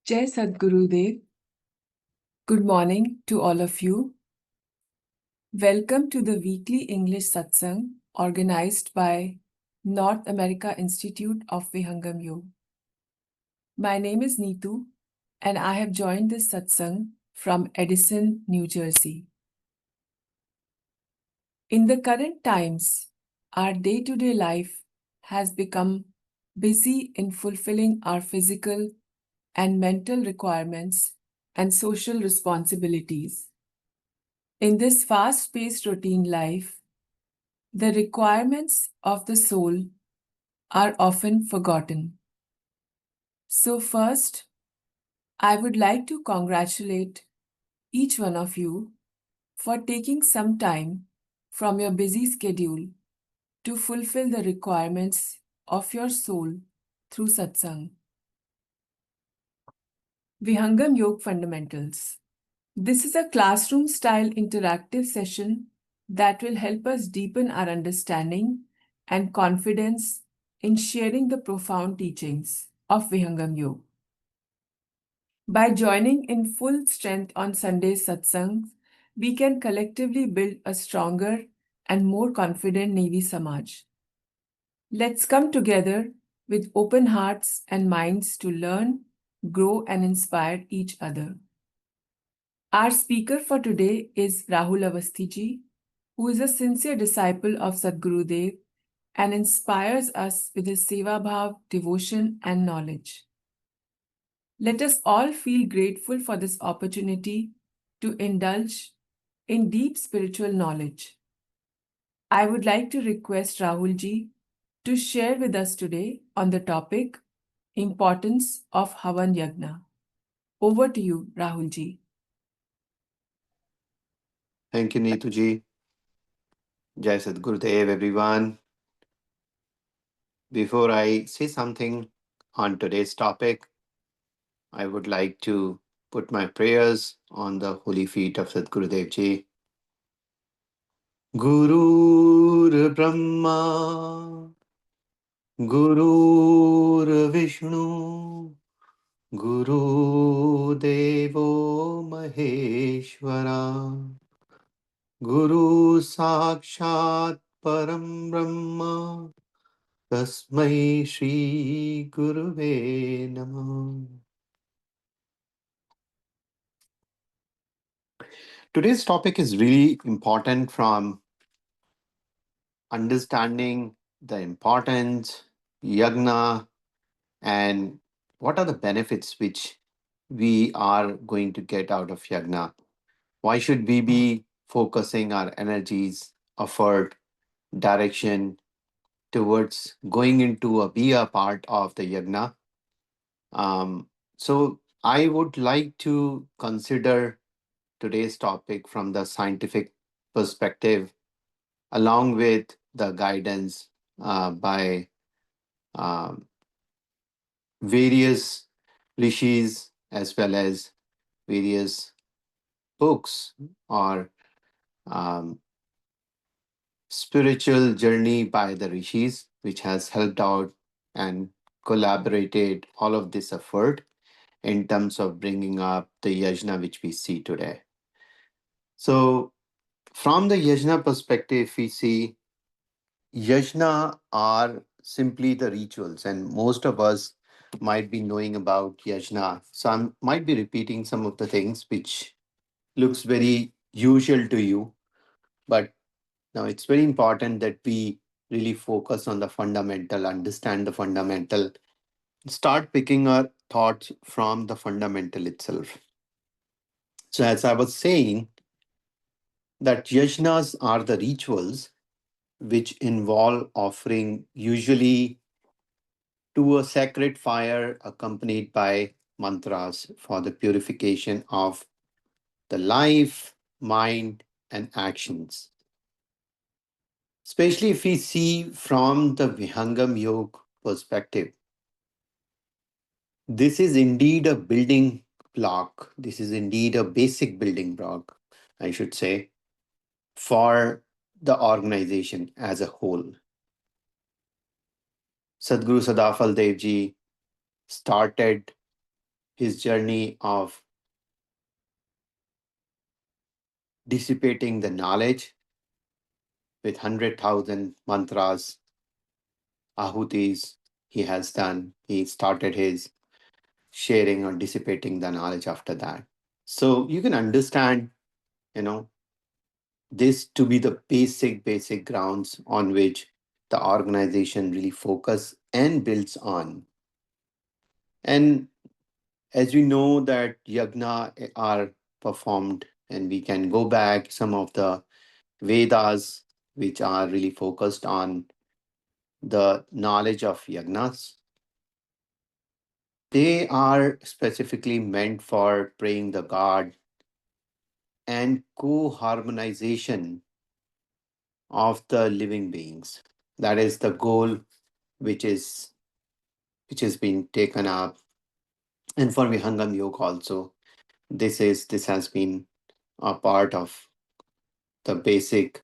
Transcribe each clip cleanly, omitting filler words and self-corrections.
Jai Sadgurudeo. Good morning to all of you. Welcome to the weekly English Satsang organized by North America Institute of Vihangam Yoga. My name is Neetu and I have joined this Satsang from Edison, New Jersey. In the current times, our day-to-day life has become busy in fulfilling our physical and mental requirements and social responsibilities. In this fast-paced routine life, the requirements of the soul are often forgotten. So first, I would like to congratulate each one of you for taking some time from your busy schedule to fulfill the requirements of your soul through Satsang. Vihangam Yoga Fundamentals. This is a classroom-style interactive session that will help us deepen our understanding and confidence in sharing the profound teachings of Vihangam Yoga. By joining in full strength on Sunday's Satsang, we can collectively build a stronger and more confident NAIVY Samaj. Let's come together with open hearts and minds to learn, grow, and inspire each other. Our speaker for today is Rahul Avasthiji, who is a sincere disciple of Sadgurudeo and inspires us with his Seva Bhav, devotion, and knowledge. Let us all feel grateful for this opportunity to indulge in deep spiritual knowledge. I would like to request Rahulji to share with us today on the topic Importance of Hawan Yagna. Over to you, Rahulji. Thank you, Neetu ji. Jai Sadgurudeo, everyone. Before I say something on today's topic, I would like to put my prayers on the holy feet of Sadgurudev ji. Gurur Brahma, Gurur Vishnu, Guru Devo Maheshwara, Guru Sakshat Param Brahma, Tasmai Shri Guruve Namah. Today's topic is really important from understanding the importance, yagna, and what are the benefits which we are going to get out of yagna. Why should we be focusing our energies, effort, direction towards going into be a part of the yagna? So I would like to consider today's topic from the scientific perspective, along with the guidance by um, various rishis as well as various books or um, spiritual journey by the rishis, which has helped out and collaborated all of this effort in terms of bringing up the yajna which we see today. So, from the yajna perspective, we see yajna are simply the rituals, and most of us might be knowing about yajna. So, I might be repeating some of the things which looks very usual to you, but now it's very important that we really focus on the fundamental, understand the fundamental, start picking our thoughts from the fundamental itself. So, as I was saying, that yajnas are the rituals which involve offering usually to a sacred fire accompanied by mantras for the purification of the life, mind, and actions. Especially if we see from the Vihangam Yoga perspective, this is indeed a building block. This is indeed a basic building block, I should say, for the organization as a whole. Sadhguru Sadafal Dev Ji started his journey of dissipating the knowledge with 100,000 mantras, ahutis he has done. He started his sharing or dissipating the knowledge after that. So you can understand, you know, this to be the basic grounds on which the organization really focus and builds on. And as we know that yagna are performed, and we can go back some of the Vedas which are really focused on the knowledge of yagnas. They are specifically meant for praying the god and co-harmonization of the living beings. That is the goal which is which has been taken up. And for Vihangam Yoga also, this has been a part of the basic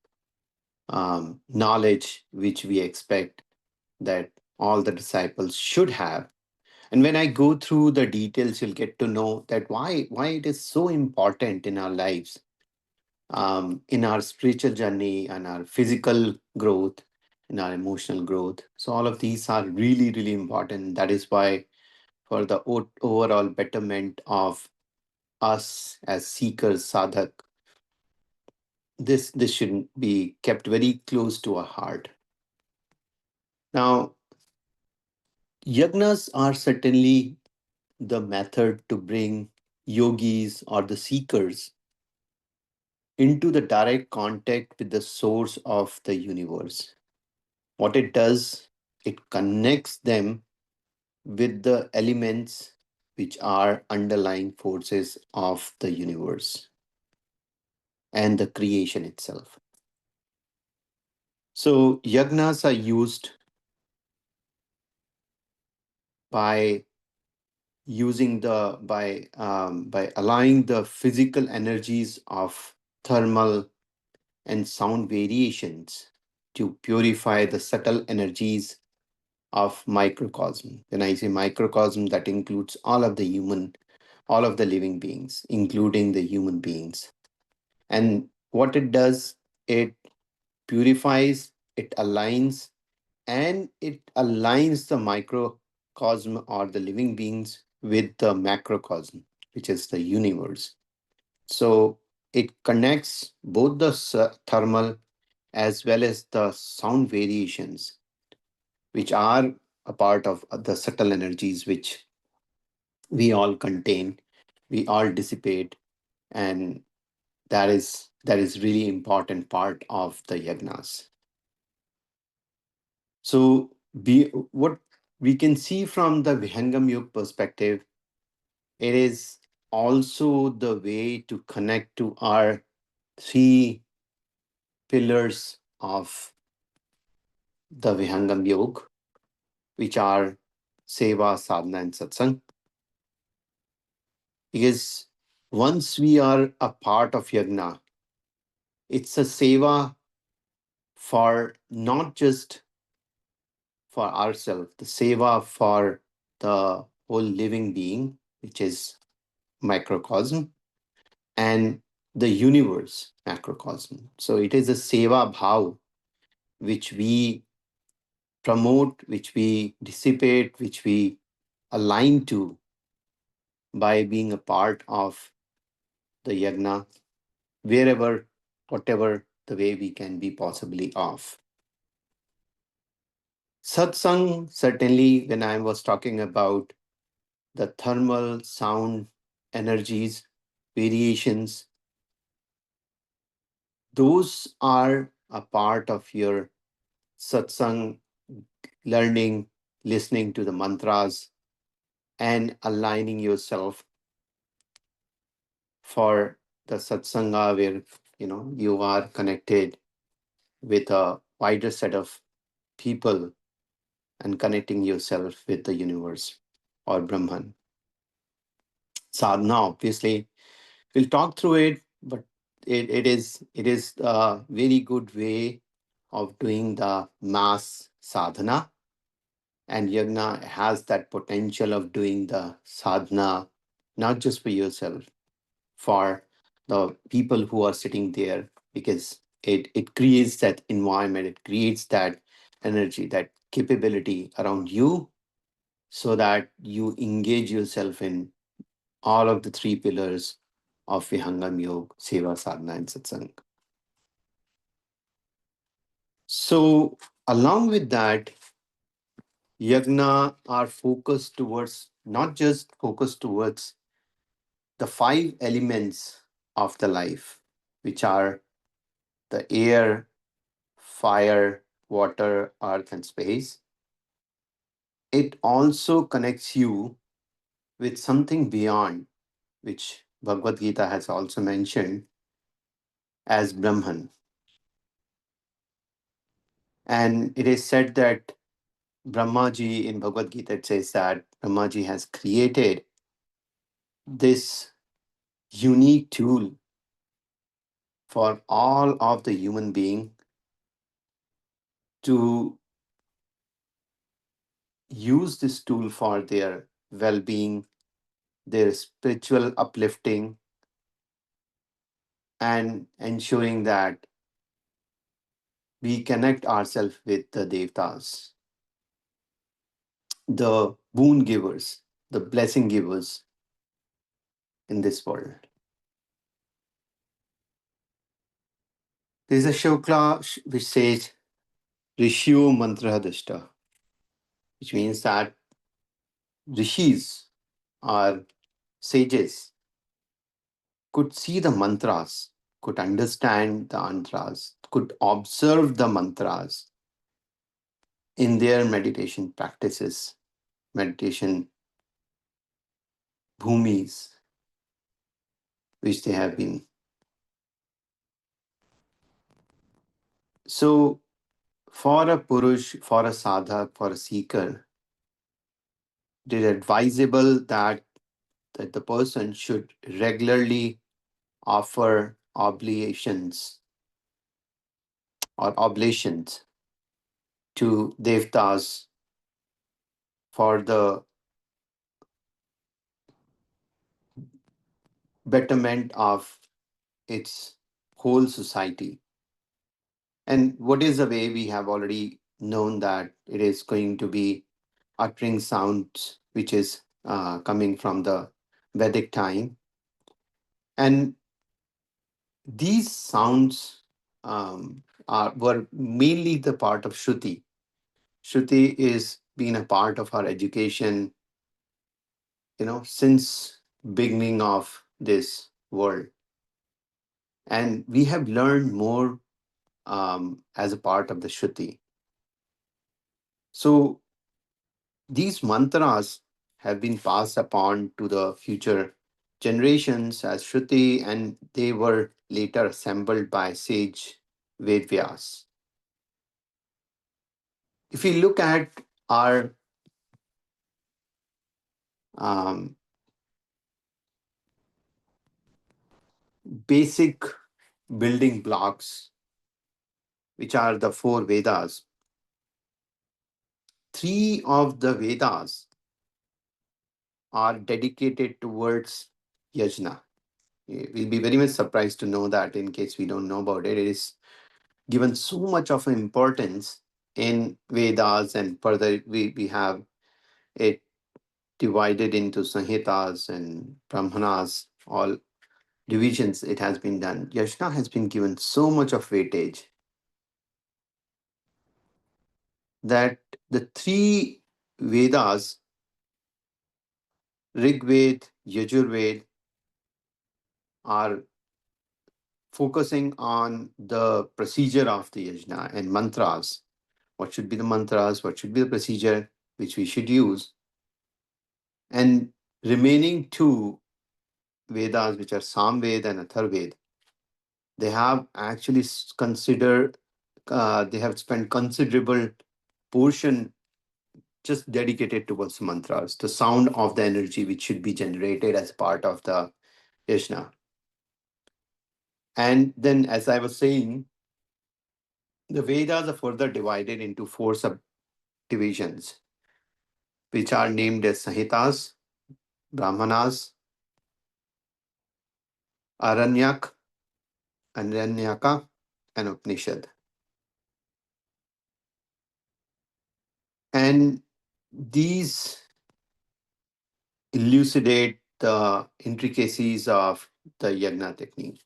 knowledge which we expect that all the disciples should have. And when I go through the details, you'll get to know that why it is so important in our lives, in our spiritual journey and our physical growth, in our emotional growth. So all of these are really important. That is why for the overall betterment of us as seekers, sadhak, this should be kept very close to our heart. Now, yagnas are certainly the method to bring yogis or the seekers into the direct contact with the source of the universe. What it does, it connects them with the elements which are underlying forces of the universe and the creation itself. So, yagnas are used by by allowing the physical energies of thermal and sound variations to purify the subtle energies of microcosm. When I say microcosm, that includes all of the living beings, including the human beings. And what it does, it purifies, it aligns, and it aligns the microcosm or the living beings with the macrocosm, which is the universe. So it connects both the thermal as well as the sound variations, which are a part of the subtle energies which we all contain, we all dissipate, and that is really important part of the yagnas. So what we can see from the Vihangam Yoga perspective, it is also the way to connect to our three pillars of the Vihangam Yoga, which are Seva, Sadhana, and Satsang. Because once we are a part of Yagna, it's a Seva for not just for ourselves, the Seva for the whole living being, which is microcosm, and the universe, macrocosm. So it is a Seva Bhav which we promote, which we dissipate, which we align to by being a part of the yagna, wherever, whatever the way we can be possibly of. Satsang, certainly, when I was talking about the thermal sound energies, variations, those are a part of your satsang learning, listening to the mantras, and aligning yourself for the satsanga where you are connected with a wider set of people and connecting yourself with the universe or Brahman. Sadhana, obviously, we'll talk through it, but it is a very good way of doing the mass sadhana, and yagna has that potential of doing the sadhana not just for yourself, for the people who are sitting there, because it creates that environment, it creates that energy, that capability around you, so that you engage yourself in all of the three pillars of Vihangam Yoga, Seva, Sadhana, and Satsang. So, along with that, yagna are focused towards, not just focused towards the five elements of the life, which are the air, fire, water, earth, and space. It also connects you with something beyond, which Bhagavad Gita has also mentioned as Brahman. And it is said that Brahmaji, in Bhagavad Gita, it says that Brahmaji has created this unique tool for all of the human being to use this tool for their well-being, their spiritual uplifting, and ensuring that we connect ourselves with the devtas, the boon givers, the blessing givers in this world. There is a shokla which says Rishio Mantra Dishta, which means that rishis or sages could see the mantras, could understand the mantras, could observe the mantras in their meditation practices, meditation bhumis, which they have been. So, for a purush, for a sadhak, for a seeker, it is advisable that the person should regularly offer oblations or oblations to devtas for the betterment of its whole society. And what is the way? We have already known that it is going to be uttering sounds which is coming from the Vedic time. And these sounds were mainly the part of Shruti. Shruti is been a part of our education, since beginning of this world. And we have learned more as a part of the Shruti. So these mantras have been passed upon to the future generations as Shruti, and they were later assembled by sage Vedvyas. If we look at our um, basic building blocks, which are the four Vedas, three of the Vedas are dedicated towards yajna. We'll be very much surprised to know that, in case we don't know about it. It is given so much of importance in Vedas, and further we have it divided into Samhitas and Brahmanas, all divisions it has been done. Yajna has been given so much of weightage that the three Vedas, Rig Ved, Yajur Ved, are focusing on the procedure of the yajna and mantras. What should be the mantras? What should be the procedure which we should use? And remaining two Vedas, which are Samved and Atharved, they have actually considered, they have spent considerable portion just dedicated towards mantras, the sound of the energy which should be generated as part of the yajna. And then, as I was saying, the Vedas are further divided into four subdivisions, which are named as Sahitas, Brahmanas, Aranyak, Aranyaka, and Upanishad. And these elucidate the intricacies of the yagna technique.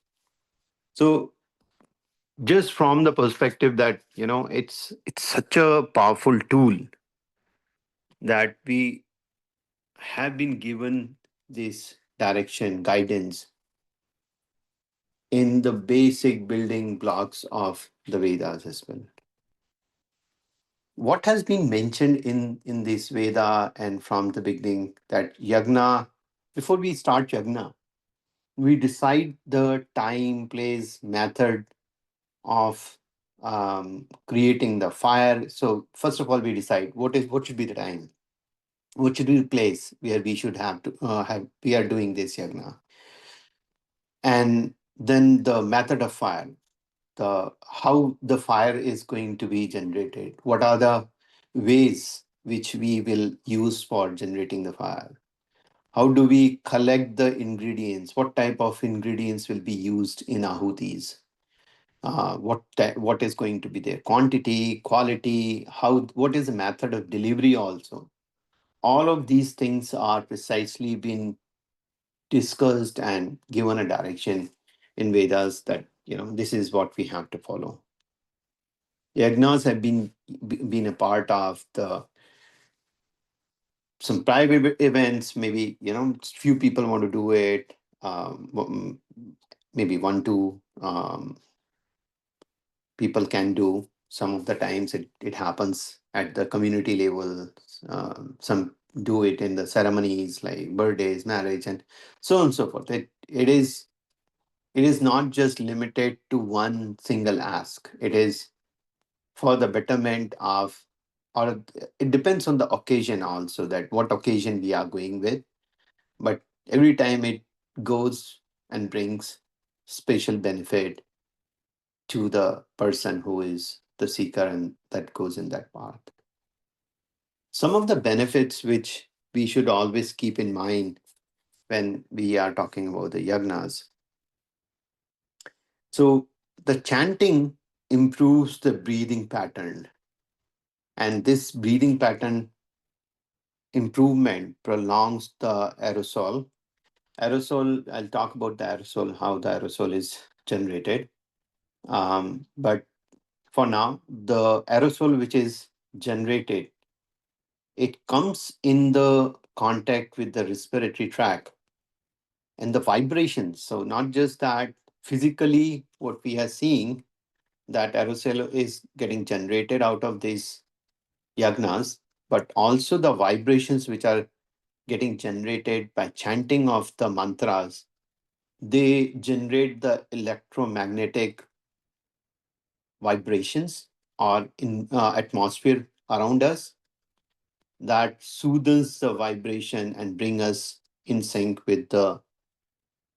So just from the perspective that it's such a powerful tool that we have been given this direction guidance in the basic building blocks of the Vedas as well. What has been mentioned in this Veda and from the beginning, that yagna, before we start yagna, we decide the time, place, method of creating the fire. So first of all, we decide what should be the time, what should be the place where we should have to have we are doing this yagna, and then the method of fire, the how the fire is going to be generated, what are the ways which we will use for generating the fire, how do we collect the ingredients, what type of ingredients will be used in ahutis, what is going to be their quantity, quality, how what is the method of delivery also. All of these things are precisely been discussed and given a direction in Vedas that this is what we have to follow. Yagnas have been a part of the some private events. Maybe few people want to do it. Maybe one two people can do. Some of the times it happens at the community level. Some do it in the ceremonies like birthdays, marriage, and so on and so forth. It is not just limited to one single ask. It is for the betterment of, or it depends on the occasion also, that what occasion we are going with. But every time it goes and brings special benefit to the person who is the seeker and that goes in that path. Some of the benefits which we should always keep in mind when we are talking about the yagnas. So the chanting improves the breathing pattern, and this breathing pattern improvement prolongs the aerosol. Aerosol, I'll talk about the aerosol, how the aerosol is generated. But for now, the aerosol which is generated, it comes in the contact with the respiratory tract and the vibrations. So not just that physically what we are seeing, that aerosol is getting generated out of these yagnas, but also the vibrations which are getting generated by chanting of the mantras. They generate the electromagnetic vibrations or in atmosphere around us that soothes the vibration and bring us in sync with the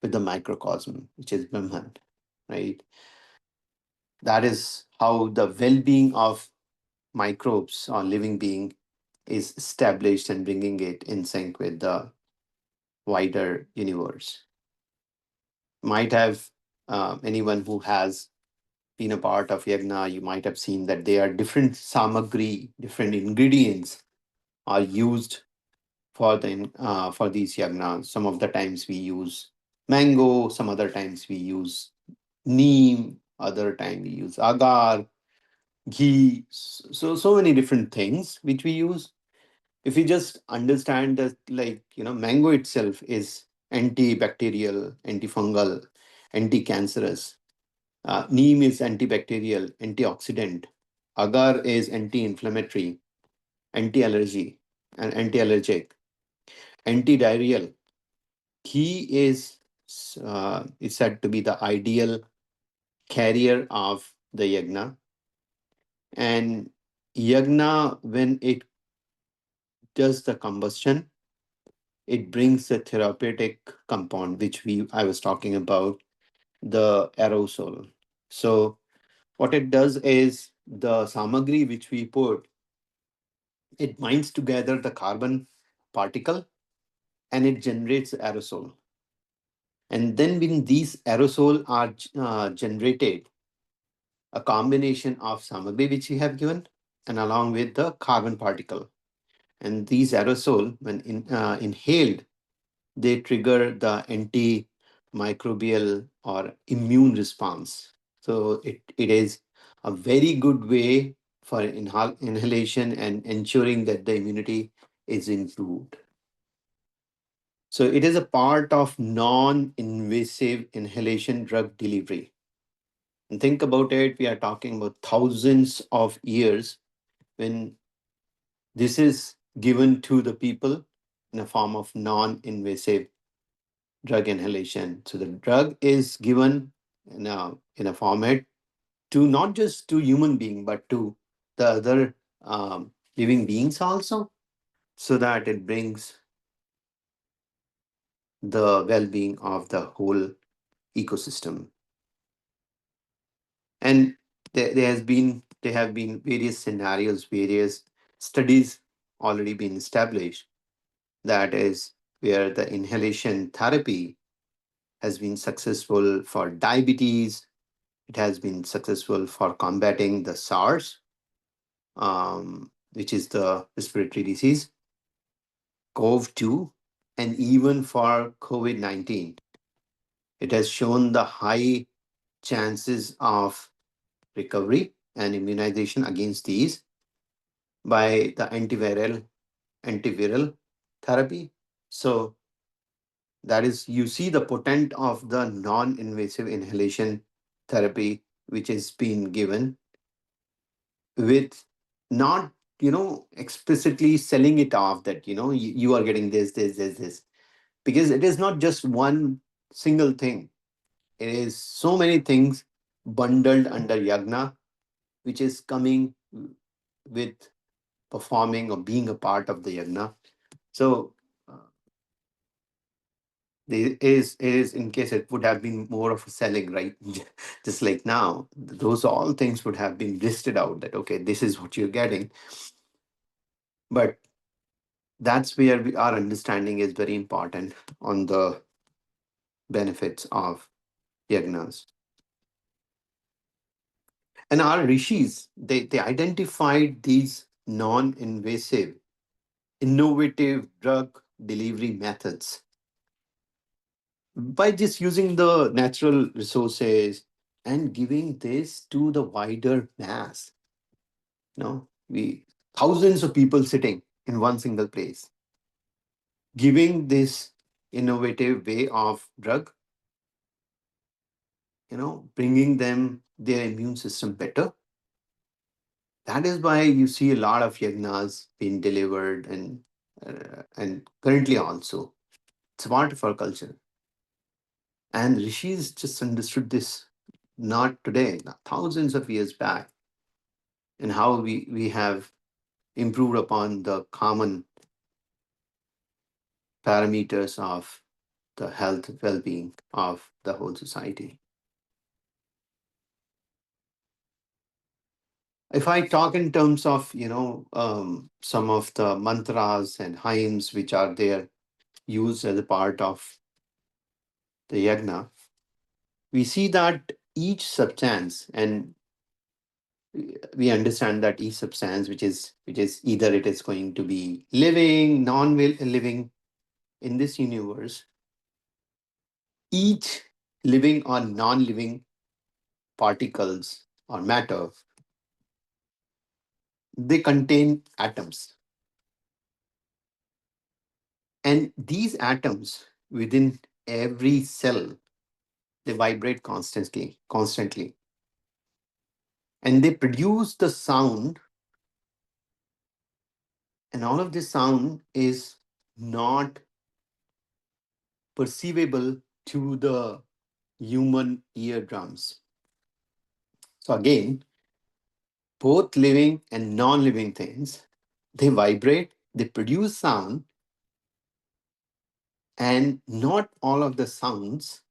microcosm, which is Brahman, right? That is how the well-being of microbes or living being is established and bringing it in sync with the wider universe. Might have anyone who has been a part of yagna, you might have seen that there are different samagri, different ingredients are used for these yagnas. Some of the times we use mango, some other times we use neem, other time we use agar, ghee. So many different things which we use. If we just understand that, like mango itself is antibacterial, antifungal, anti-cancerous. Neem is antibacterial, antioxidant. Agar is anti-inflammatory, anti-allergy, and anti-allergic, anti-diarrheal. Ghee is said to be the ideal carrier of the yagna. And yagna, when it does the combustion, it brings the therapeutic compound, which I was talking about, the aerosol. So what it does is the samagri which we put, it binds together the carbon particle and it generates aerosol. And then when these aerosol are generated, a combination of samagri which we have given and along with the carbon particle. And these aerosol, when inhaled, they trigger the antimicrobial or immune response. So it is a very good way for inhalation and ensuring that the immunity is improved. So it is a part of non-invasive inhalation drug delivery. And think about it, we are talking about thousands of years when this is given to the people in a form of non-invasive drug inhalation. So the drug is given in a format to not just to human being, but to the other living beings also, so that it brings the well-being of the whole ecosystem. And there have been various scenarios, various studies already been established, that is where the inhalation therapy has been successful for diabetes. It has been successful for combating the SARS, which is the respiratory disease, CoV-2, and even for COVID-19. It has shown the high chances of recovery and immunization against these by the antiviral therapy. So that is, you see the potent of the non-invasive inhalation therapy, which is being given with not, explicitly selling it off that, you are getting this, because it is not just one single thing. It is so many things bundled under yagna, which is coming with performing or being a part of the yagna. So is in case it would have been more of a selling, right? Just like now, those all things would have been listed out that, okay, this is what you're getting. But that's where our understanding is very important on the benefits of yagnas. And our rishis, they identified these non-invasive, innovative drug delivery methods by just using the natural resources and giving this to the wider mass. We thousands of people sitting in one single place, giving this innovative way of drug, bringing them their immune system better. That is why you see a lot of yagnas being delivered, and currently also it's a part of our culture. And rishis just understood this not today, not thousands of years back, and how we have improved upon the common parameters of the health well-being of the whole society. If I talk in terms of some of the mantras and hymns which are there used as a part of the yagna, we see that each substance, and we understand that each substance which is either it is going to be living, non-living in this universe, each living or non-living particles or matter, they contain atoms. And these atoms within every cell, they vibrate constantly. And they produce the sound, and all of this sound is not perceivable to the human eardrums. So again, both living and non-living things, they vibrate, they produce sound, and not all of the sounds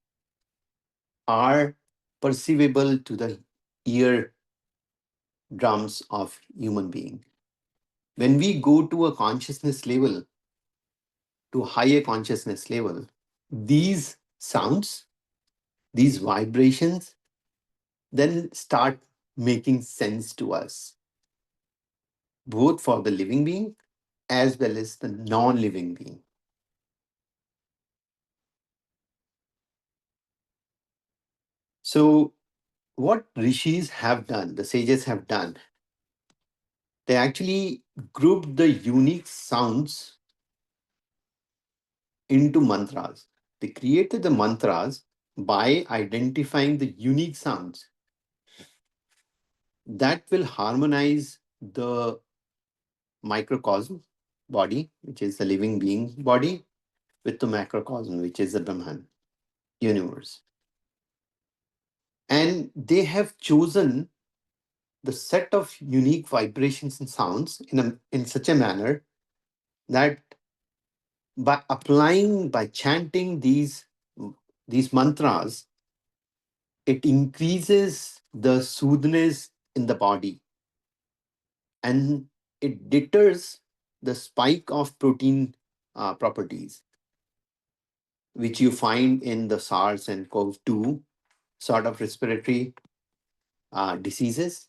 are perceivable to the ear drums of human being. When we go to a consciousness level, to higher consciousness level, these sounds, these vibrations, then start making sense to us, both for the living being as well as the non living being. So, what rishis have done, the sages have done, they actually grouped the unique sounds into mantras. They created the mantras by identifying the unique sounds that will harmonize the microcosm body, which is the living being body, with the macrocosm, which is the Brahman universe. And they have chosen the set of unique vibrations and sounds in such a manner that by chanting these mantras, it increases the soothness in the body, and it deters the spike of protein properties, which you find in the SARS and CoV-2 sort of respiratory diseases,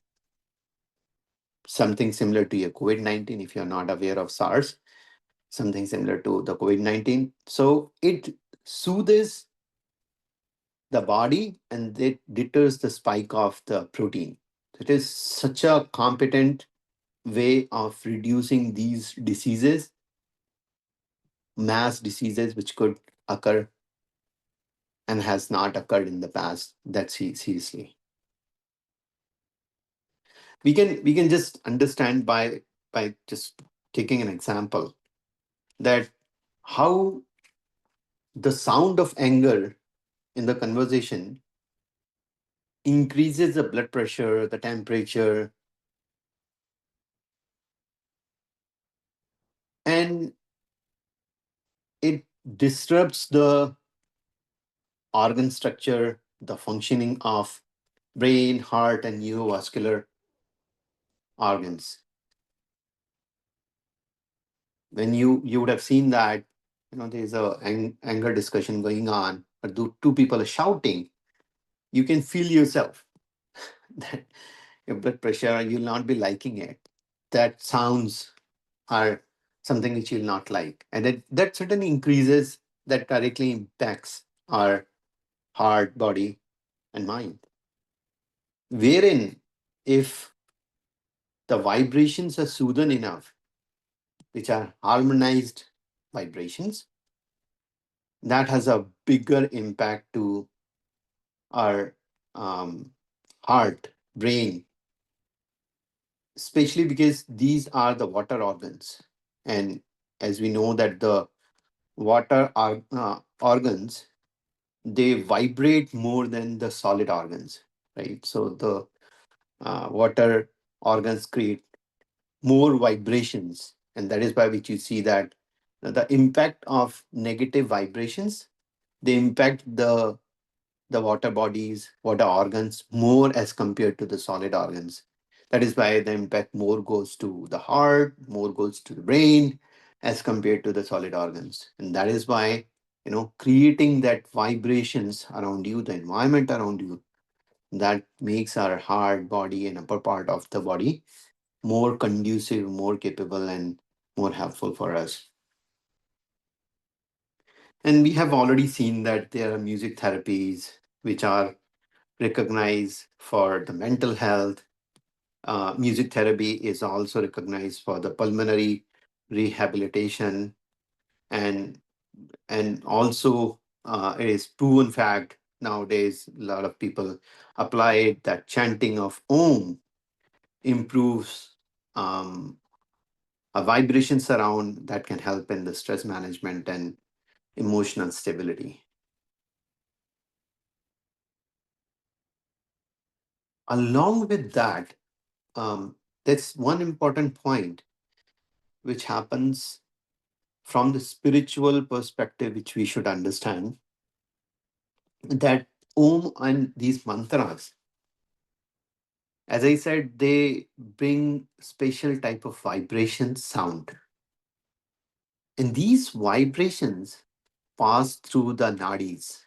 something similar to your COVID-19, if you're not aware of SARS, something similar to the COVID-19. So it soothes the body and it deters the spike of the protein. It is such a competent way of reducing these diseases, mass diseases, which could occur and has not occurred in the past. That's seriously. We can just understand by just taking an example that how the sound of anger in the conversation increases the blood pressure, the temperature, and it disrupts the organ structure, the functioning of brain, heart, and neurovascular organs. When you would have seen that, there's a anger discussion going on, or two people are shouting, you can feel yourself that your blood pressure, you'll not be liking it. That sounds are something which you'll not like. And that certainly increases, that directly impacts our heart, body, and mind. Wherein, if the vibrations are soothed enough, which are harmonized vibrations, that has a bigger impact to our heart, brain, especially because these are the water organs. And as we know that the organs, they vibrate more than the solid organs, right? So the water organs create more vibrations, and that is why which you see that the impact of negative vibrations, they impact the water bodies, water organs more as compared to the solid organs. That is why the impact more goes to the heart, more goes to the brain as compared to the solid organs. And that is why, creating that vibrations around you, the environment around you, that makes our heart, body, and upper part of the body more conducive, more capable, and more helpful for us. And we have already seen that there are music therapies which are recognized for the mental health. Music therapy is also recognized for the pulmonary rehabilitation, and also it is proven fact nowadays. A lot of people apply it that chanting of Om improves a vibration surround that can help in the stress management and emotional stability. Along with that, that's one important point which happens from the spiritual perspective, which we should understand that Om and these mantras, as I said, they bring special type of vibration sound. And these vibrations pass through the nadis.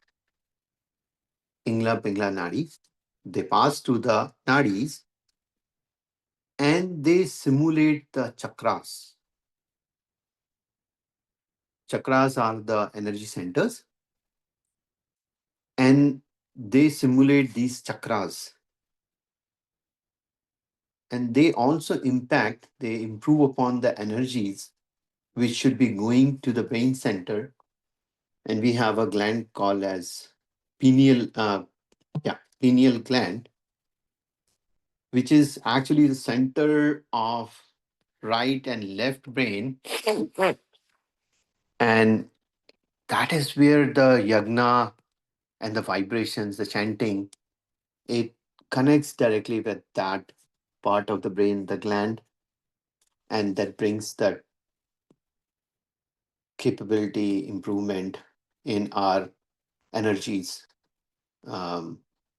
Ingla Pingla Nadi. They pass to the nadis and they simulate the chakras. Chakras are the energy centers, and they simulate these chakras. And they also they improve upon the energies which should be going to the brain center. And we have a gland called as pineal, pineal gland, which is actually the center of right and left brain. And that is where the yagna and the vibrations, the chanting, it connects directly with that part of the brain, the gland, and that brings that capability improvement in our energies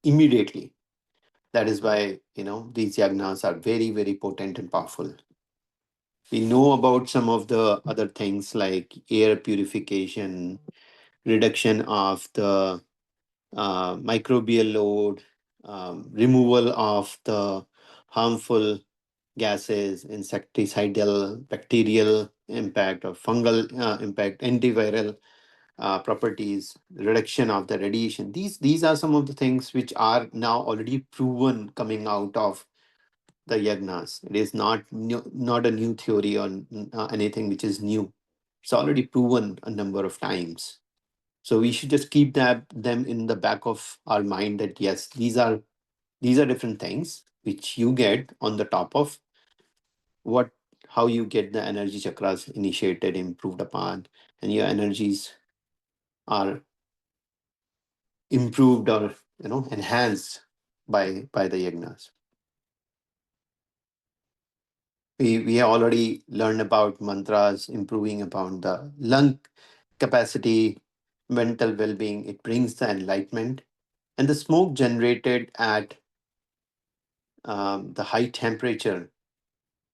immediately. That is why, these yagnas are very, very potent and powerful. We know about some of the other things like air purification, reduction of the microbial load, removal of the harmful gases, insecticidal, bacterial impact, or fungal impact, antiviral properties, reduction of the radiation. These are some of the things which are now already proven coming out of the yagnas. It is not new, not a new theory or anything which is new. It's already proven a number of times. So we should just keep them in the back of our mind that yes, these are different things which you get on the top of how you get the energy chakras initiated, improved upon, and your energies are improved or enhanced by the yagnas. We have already learned about mantras improving upon the lung capacity, mental well-being. It brings the enlightenment, and the smoke generated at the high temperature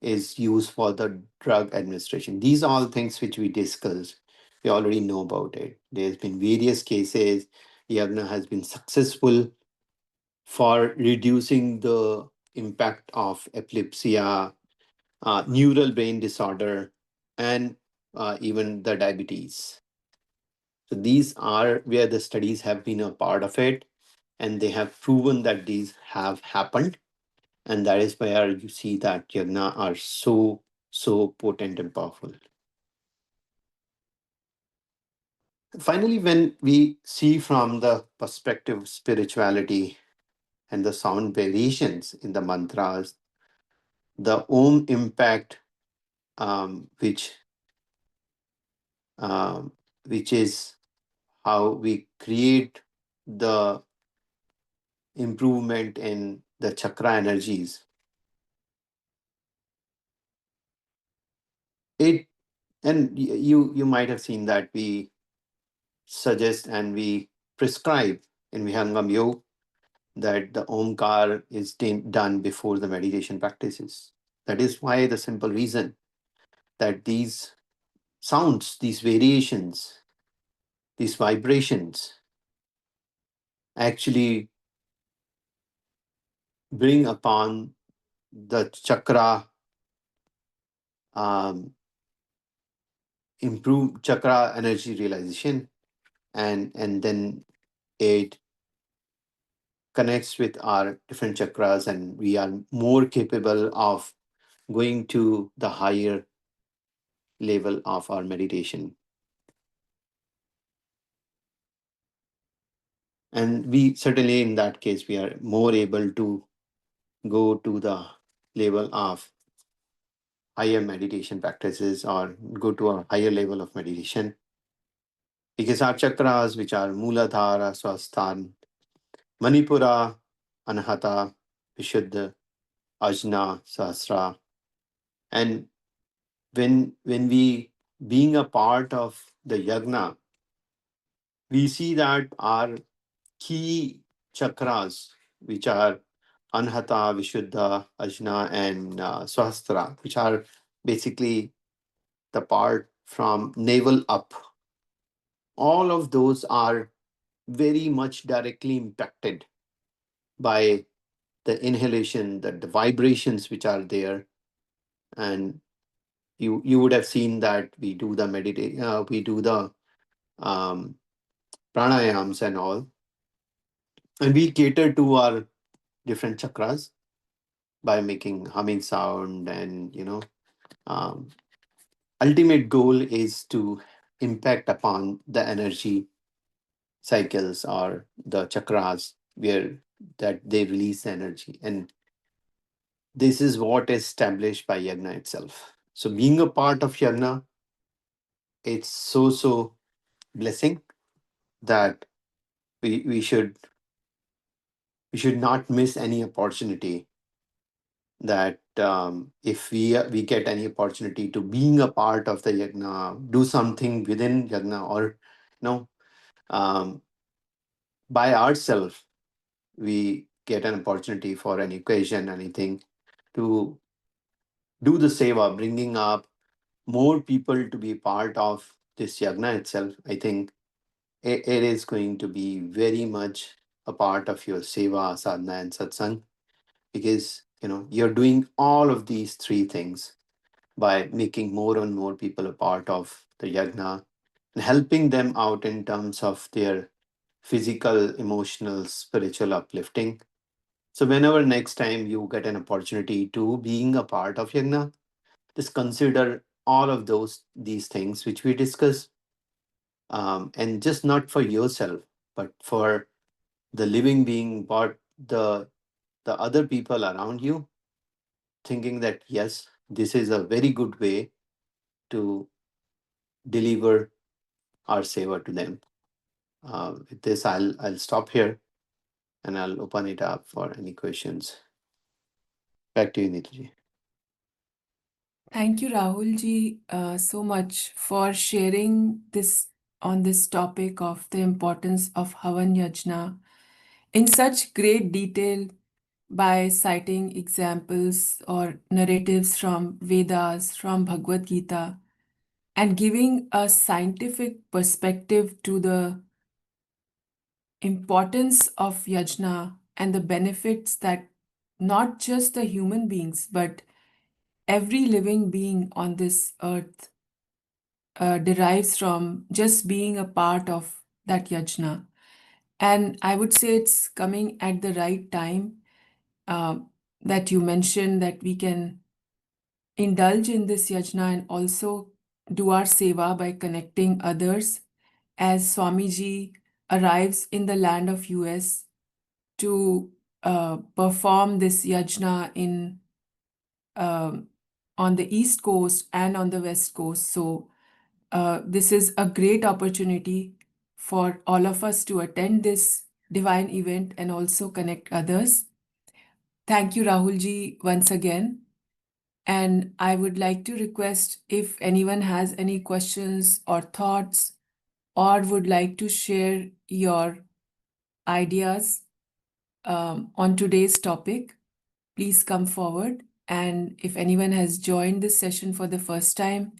is used for the drug administration. These are all things which we discussed. We already know about it. There's been various cases. Yagna has been successful for reducing the impact of epilepsy, neural brain disorder, and even the diabetes. So these are where the studies have been a part of it, and they have proven that these have happened. And that is where you see that yagna are so potent and powerful. Finally, when we see from the perspective of spirituality and the sound variations in the mantras, the Om impact, which um, which is how we create the improvement in the chakra energies. It and you might have seen that we suggest and we prescribe in Vihangam Yoga that the Omkar is done before the meditation practices. That is why the simple reason that these sounds, these variations, these vibrations actually bring upon the chakra, um, improve chakra energy realization, and then it connects with our different chakras, and we are more capable of going to the higher level of our meditation. And we certainly, in that case, we are more able to go to the level of higher meditation practices or go to a higher level of meditation, because our chakras, which are Muladhara, Swasthan, Manipura, Anahata, Vishuddha, Ajna, Sahasra, and when we being a part of the yagna, we see that our key chakras, which are Anhata, Vishuddha, Ajna, and Swastra, which are basically the part from navel up. All of those are very much directly impacted by the inhalation, the vibrations which are there. And you would have seen that we do the we do the um, pranayams and all, and we cater to our different chakras by making humming sound. And um, ultimate goal is to impact upon the energy cycles or the chakras where that they release energy. And this is what is established by yagna itself. So being a part of yagna, it's so blessing that we should not miss any opportunity, that if we get any opportunity to being a part of the yagna, do something within yagna, or um, by ourselves, we get an opportunity for any occasion, anything, to do the seva, bringing up more people to be part of this yagna itself. I think it is going to be very much a part of your seva, sadhana, and satsang, because you're doing all of these three things by making more and more people a part of the yagna and helping them out in terms of their physical, emotional, spiritual uplifting. So whenever next time you get an opportunity to being a part of yagna, just consider all of these things which we discussed, and just not for yourself, but for the living being, but the other people around you, thinking that yes, this is a very good way to deliver our seva to them. With this, I'll stop here and I'll open it up for any questions. Back to you, Neetaji. Thank you, Rahul ji, so much for sharing this on this topic of the importance of Havan Yajna in such great detail by citing examples or narratives from Vedas, from Bhagavad Gita, and giving a scientific perspective to the importance of yajna and the benefits that not just the human beings, but every living being on this earth derives from just being a part of that yajna. And I would say it's coming at the right time, uh, that you mentioned that we can indulge in this yajna and also do our seva by connecting others, as Swamiji arrives in the land of US to perform this yajna in um, on the East Coast and on the West Coast. So this is a great opportunity for all of us to attend this divine event and also connect others. Thank you, Rahulji, once again. And I would like to request if anyone has any questions or thoughts or would like to share your ideas on today's topic, please come forward. And if anyone has joined this session for the first time,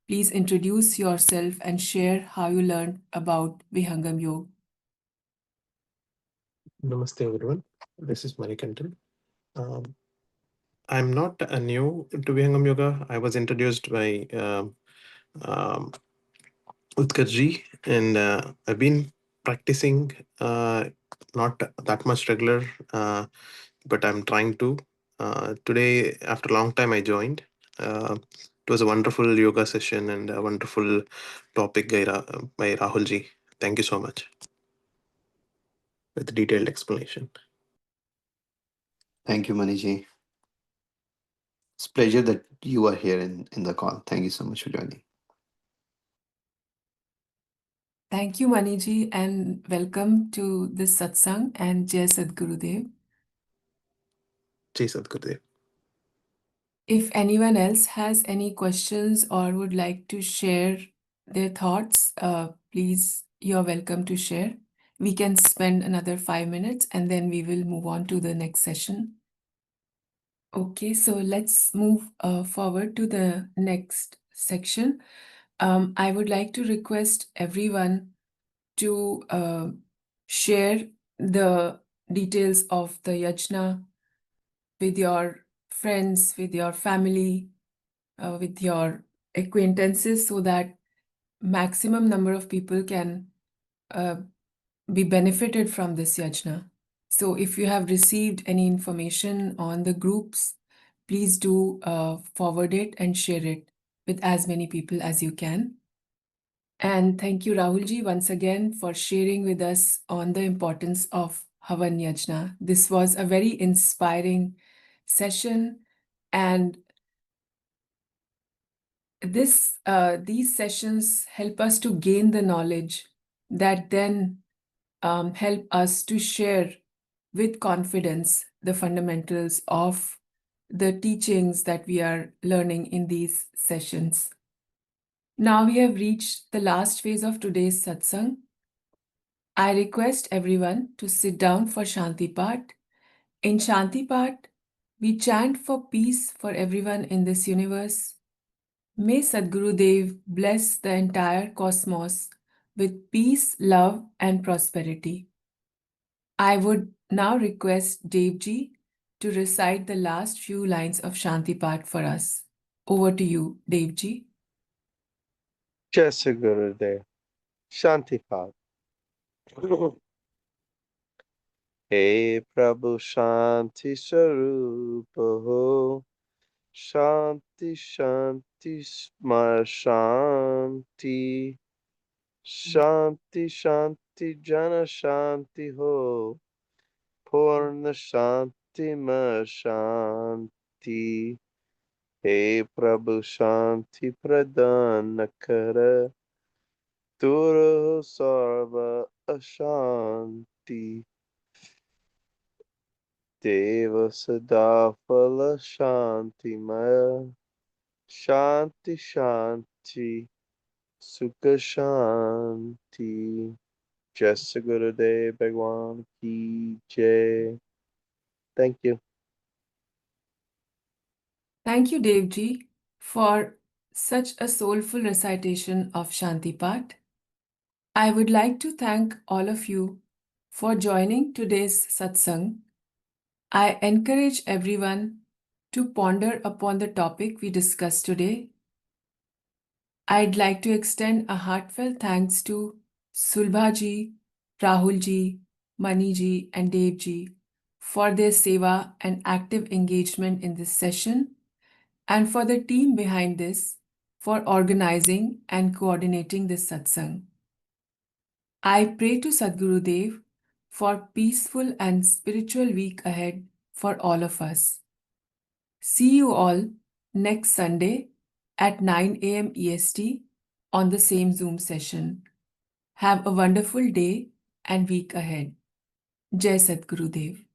please introduce yourself and share how you learned about Vihangam Yoga. Namaste, everyone. This is Manikantan. Um, I'm not new to Vihangam Yoga. I was introduced by um, Utkarji, and I've been practicing not that much regular, but I'm trying to. Today, after a long time, I joined. It was a wonderful yoga session and a wonderful topic by Rahulji. Thank you so much with detailed explanation. Thank you, Maniji. It's a pleasure that you are here in the call. Thank you so much for joining. Thank you, Maniji, and welcome to this satsang and Jai Sadgurudeo. Jai Sadgurudeo. If anyone else has any questions or would like to share their thoughts, please, you're welcome to share. We can spend another 5 minutes and then we will move on to the next session. Okay, so let's move forward to the next section. I would like to request everyone to share the details of the yajna with your friends, with your family, with your acquaintances, so that maximum number of people can be benefited from this yajna. So if you have received any information on the groups, please do forward it and share it with as many people as you can. And thank you, Rahulji, once again for sharing with us on the importance of Havan Yajna. This was a very inspiring session, and these sessions help us to gain the knowledge that then help us to share with confidence the fundamentals of the teachings that we are learning in these sessions. Now we have reached the last phase of today's satsang. I request everyone to sit down for Shanti Path. In Shanti Path, we chant for peace for everyone in this universe. May Sadgurudeo bless the entire cosmos with peace, love, and prosperity. I would now request Devji to recite the last few lines of Shanti Path for us. Over to you, Devji. Jai Sadgurudeo. Shanti Path. Hey Prabhu Shanti Swarupa Ho. Shanti Shanti Smar Shanti. Shanti Shanti Jana Shanti Ho. Purna Shanti Ma Shanti. Hey Prabhu Shanti Pradana Kara. Duro Sarva Ashanti. Deva Sadafala Shanti Maya. Shanti Shanti Sukha Shanti. Jai Sadgurudeo Bhagwan Ki Jai. Thank you. Thank you, Devji, for such a soulful recitation of Shanti Path. I would like to thank all of you for joining today's satsang. I encourage everyone to ponder upon the topic we discussed today. I'd like to extend a heartfelt thanks to Sulbhaji, Rahulji, Maniji, and Devji for their seva and active engagement in this session, and for the team behind this for organizing and coordinating this satsang. I pray to Sadgurudeo for peaceful and spiritual week ahead for all of us. See you all next Sunday at 9 a.m. EST on the same Zoom session. Have a wonderful day and week ahead. Jai Sadgurudeo.